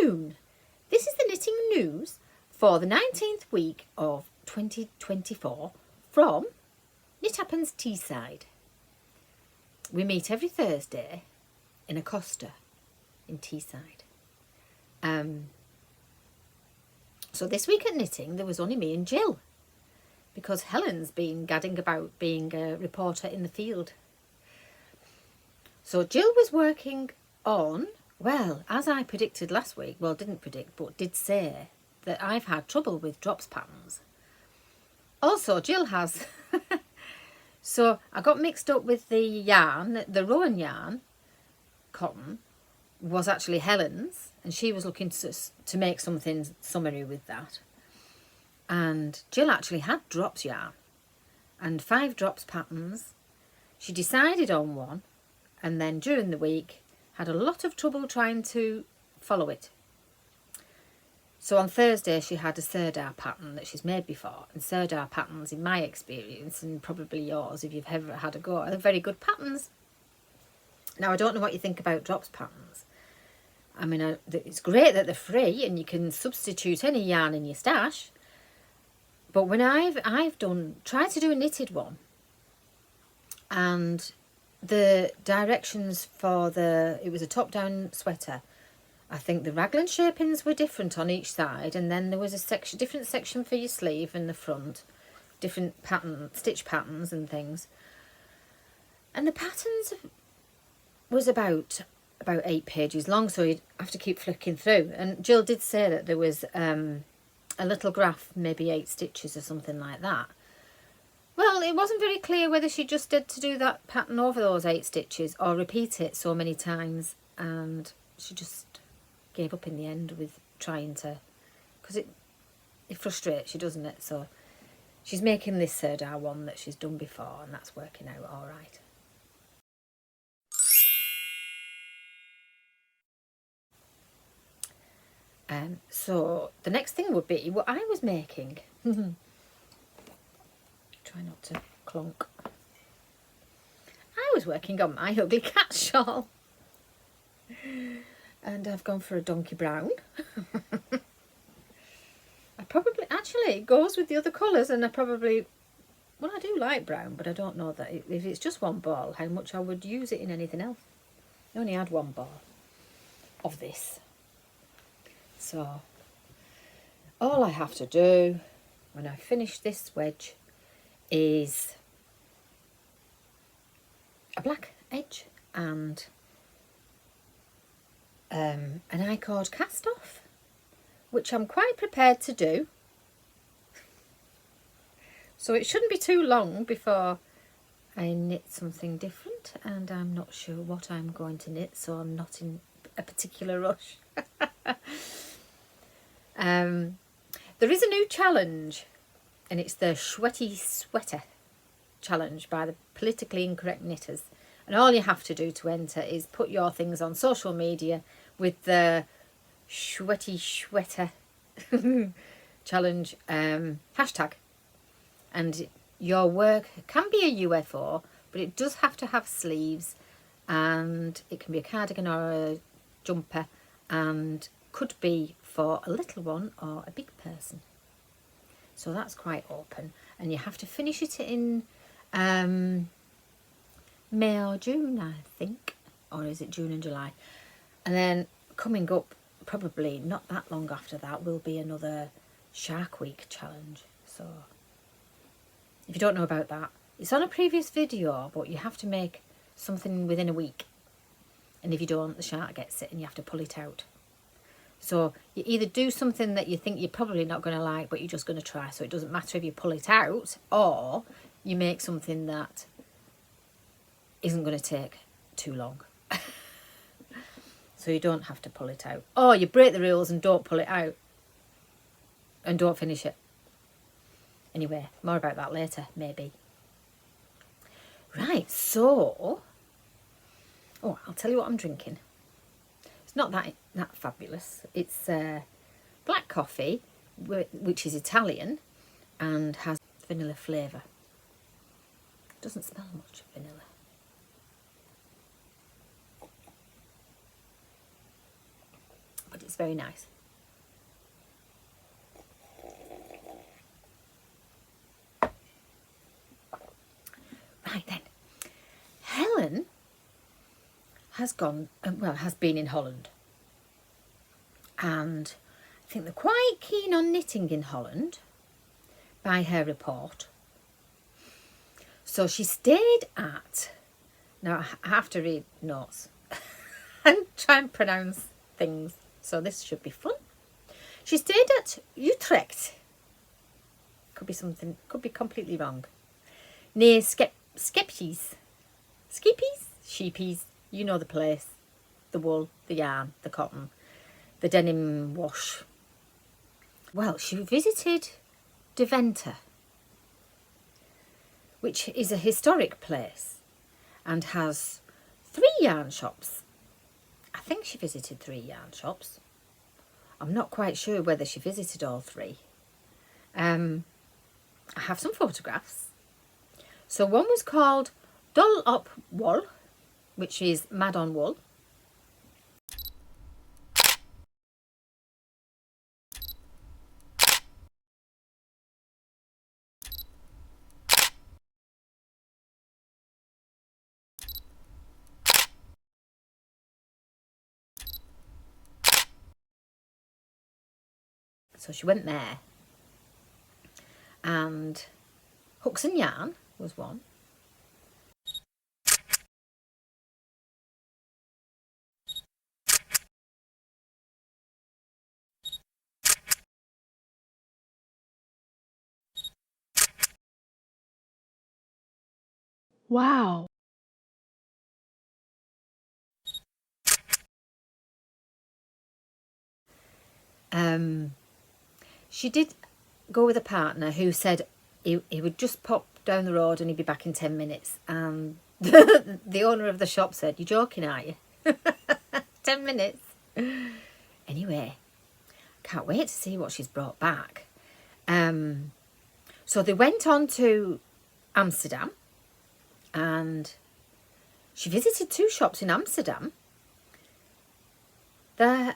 afternoon. This is the knitting news for the 19th week of 2024 from Knit Happens Teesside. We meet every Thursday in a Costa in Teesside. So this week at knitting there was only me and Jill, because Helen's been gadding about being a reporter in the field. So Jill was working on, well, as I predicted last week, well, didn't predict, but did say that I've had trouble with drops patterns. Also, Jill has. So I got mixed up with the yarn. The Rowan yarn, cotton, was actually Helen's, and she was looking to make something summery with that. And Jill actually had drops yarn and 5 drops patterns. She decided on one, and then during the week had a lot of trouble trying to follow it. So on Thursday she had a Serdar pattern that she's made before, and Serdar patterns, in my experience, and probably yours if you've ever had a go, are very good patterns. Now, I don't know what you think about drops patterns. I mean, it's great that they're free and you can substitute any yarn in your stash, but when I've tried to do a knitted one, and the directions for it was a top-down sweater. I think the raglan shapings were different on each side, and then there was a different section for your sleeve and the front, different stitch patterns and things. And the patterns was about 8 pages long, so you'd have to keep flicking through. And Jill did say that there was a little graph, maybe 8 stitches or something like that. Well, it wasn't very clear whether she just did to do that pattern over those 8 stitches or repeat it so many times, and she just gave up in the end with trying to, because it frustrates you, doesn't it? So she's making this Serdar one that she's done before, and that's working out all right. So the next thing would be what I was making. Try not to clunk. I was working on my ugly cat shawl, and I've gone for a donkey brown. Actually it goes with the other colours, and I do like brown, but I don't know that if it's just one ball how much I would use it in anything else. I only had one ball of this, so all I have to do when I finish this wedge is a black edge and an I-cord cast off, which I'm quite prepared to do. So it shouldn't be too long before I knit something different, and I'm not sure what I'm going to knit, so I'm not in a particular rush. There is a new challenge, and it's the Sweaty Sweater challenge by the Politically Incorrect Knitters. And all you have to do to enter is put your things on social media with the Sweaty Sweater challenge hashtag. And your work can be a UFO, but it does have to have sleeves, and it can be a cardigan or a jumper, and could be for a little one or a big person. So that's quite open, and you have to finish it in May or June, I think, or is it June and July? And then coming up, probably not that long after that, will be another Shark Week challenge. So if you don't know about that, it's on a previous video, but you have to make something within a week, and if you don't, the shark gets it and you have to pull it out. So you either do something that you think you're probably not going to like, but you're just going to try, so it doesn't matter if you pull it out, or you make something that isn't going to take too long. So you don't have to pull it out. Or you break the rules and don't pull it out and don't finish it. Anyway, more about that later, maybe. Right, so I'll tell you what I'm drinking. It's not that fabulous. It's black coffee, which is Italian and has vanilla flavour. Doesn't smell much of vanilla. It's very nice. Right then, Helen has been in Holland, and I think they're quite keen on knitting in Holland by her report. So she stayed at, now I have to read notes and try and pronounce things, so this should be fun. She stayed at Utrecht, could be completely wrong, near Skepjes, Sheepies, you know the place, the wool, the yarn, the cotton, the denim wash. Well, she visited Deventer, which is a historic place and has 3 yarn shops. I think she visited 3 yarn shops. I'm not quite sure whether she visited all 3. I have some photographs. So one was called Dol op Wol, which is mad on wool. So she went there, and Hooks and Yarn was one. Wow. She did go with a partner who said he would just pop down the road and he'd be back in 10 minutes. And the owner of the shop said, "You're joking, are you?" 10 minutes. Anyway, can't wait to see what she's brought back. So they went on to Amsterdam, and she visited 2 shops in Amsterdam. The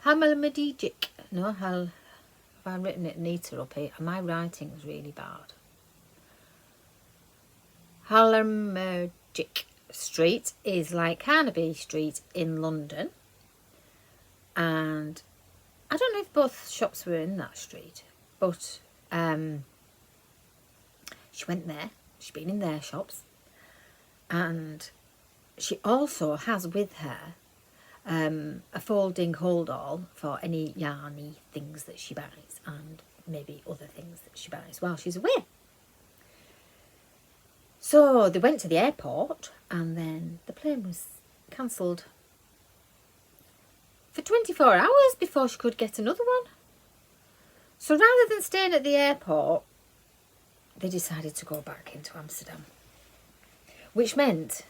Hamelmedijic. No, have I written it neater up here? My writing is really bad. Hamelmedijic Street is like Carnaby Street in London, and I don't know if both shops were in that street, but she went there. She's been in their shops, and she also has with her a folding hold all for any yarny things that she buys, and maybe other things that she buys while she's away. So they went to the airport, and then the plane was cancelled for 24 hours before she could get another one. So rather than staying at the airport, they decided to go back into Amsterdam, which meant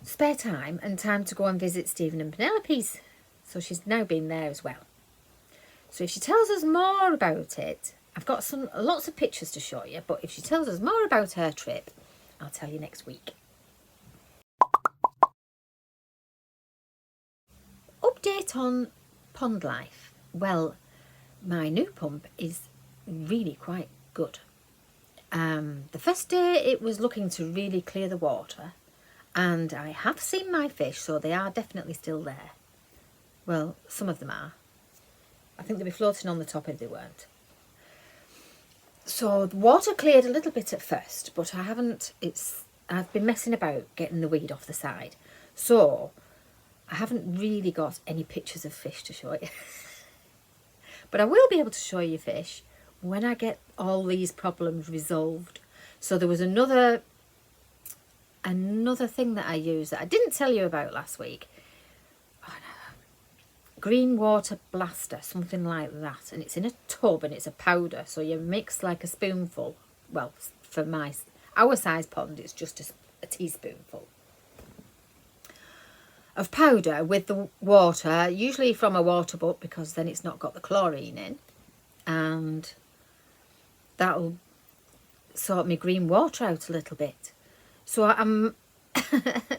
spare time and time to go and visit Stephen and Penelope's. So she's now been there as well. So if she tells us more about it, I've got lots of pictures to show you, but if she tells us more about her trip, I'll tell you next week. Update on pond life. Well, my new pump is really quite good. The first day it was looking to really clear the water, and I have seen my fish, so they are definitely still there. Well, some of them are. I think they'd be floating on the top if they weren't. So the water cleared a little bit at first, but I've been messing about getting the weed off the side. So I haven't really got any pictures of fish to show you. But I will be able to show you fish when I get all these problems resolved. So there was another thing that I used that I didn't tell you about last week. Oh, no. Green water blaster, something like that, and it's in a tub and it's a powder, so you mix like a spoonful. Well, for our size pond, it's just a teaspoonful of powder with the water, usually from a water butt, because then it's not got the chlorine in, and that'll sort my green water out a little bit. So I'm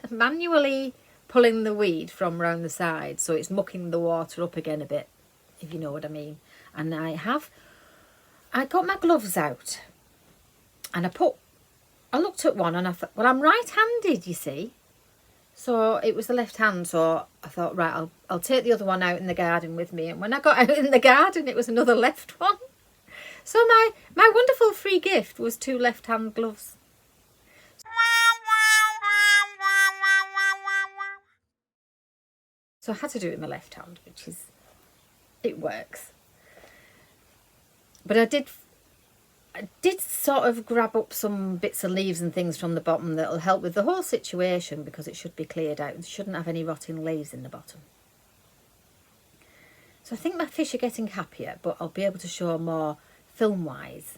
manually pulling the weed from round the side, so it's mucking the water up again a bit, if you know what I mean. And I got my gloves out, and I looked at one and I thought, well, I'm right-handed, you see. So it was the left hand, so I thought, right, I'll take the other one out in the garden with me. And when I got out in the garden, it was another left one. So my wonderful free gift was 2 left-hand gloves. So I had to do it in my left hand, it works. But I did sort of grab up some bits of leaves and things from the bottom that'll help with the whole situation, because it should be cleared out. It shouldn't have any rotting leaves in the bottom. So I think my fish are getting happier, but I'll be able to show more film-wise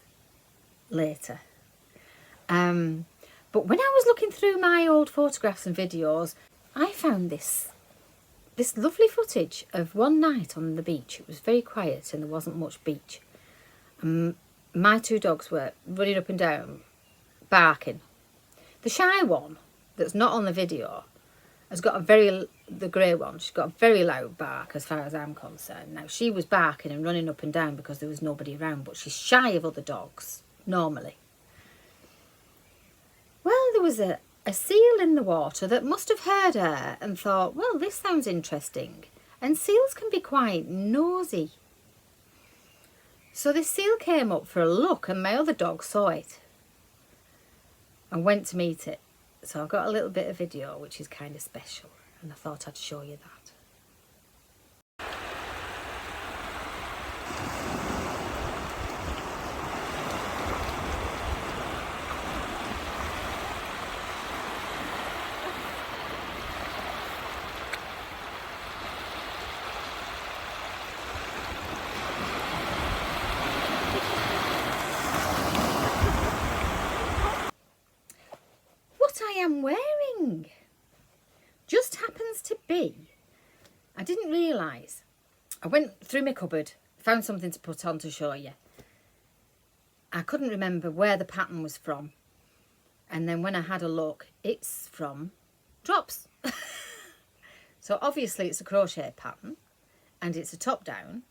later. But when I was looking through my old photographs and videos, I found this lovely footage of one night on the beach. It was very quiet and there wasn't much beach. My 2 dogs were running up and down, barking. The shy one, that's not on the video, has got the grey one, she's got a very loud bark as far as I'm concerned. Now, she was barking and running up and down because there was nobody around, but she's shy of other dogs, normally. Well, there was a seal in the water that must have heard her and thought, well, this sounds interesting. And seals can be quite nosy. So this seal came up for a look, and my other dog saw it and went to meet it. So I've got a little bit of video which is kind of special, and I thought I'd show you that. I am wearing just happens to be, I didn't realise, I went through my cupboard, found something to put on to show you. I couldn't remember where the pattern was from, and then when I had a look, it's from Drops. So obviously it's a crochet pattern, and it's a top down,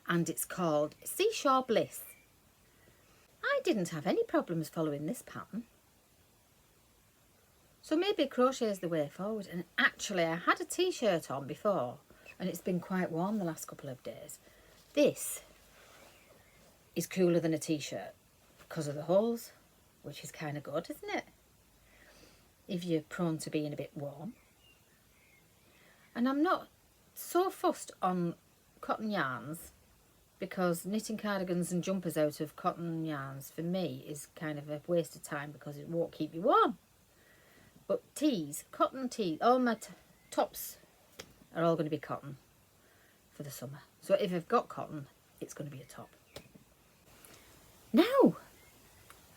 and it's called Seashore Bliss. I didn't have any problems following this pattern. So maybe crochet is the way forward. And actually, I had a t-shirt on before, and it's been quite warm the last couple of days. This is cooler than a t-shirt because of the holes, which is kind of good, isn't it? If you're prone to being a bit warm. And I'm not so fussed on cotton yarns, because knitting cardigans and jumpers out of cotton yarns for me is kind of a waste of time, because it won't keep you warm. But tees, cotton tees, all my tops are all going to be cotton for the summer. So if I've got cotton, it's going to be a top. Now,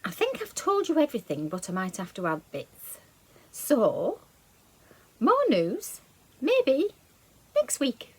I think I've told you everything, but I might have to add bits. So, more news, maybe next week.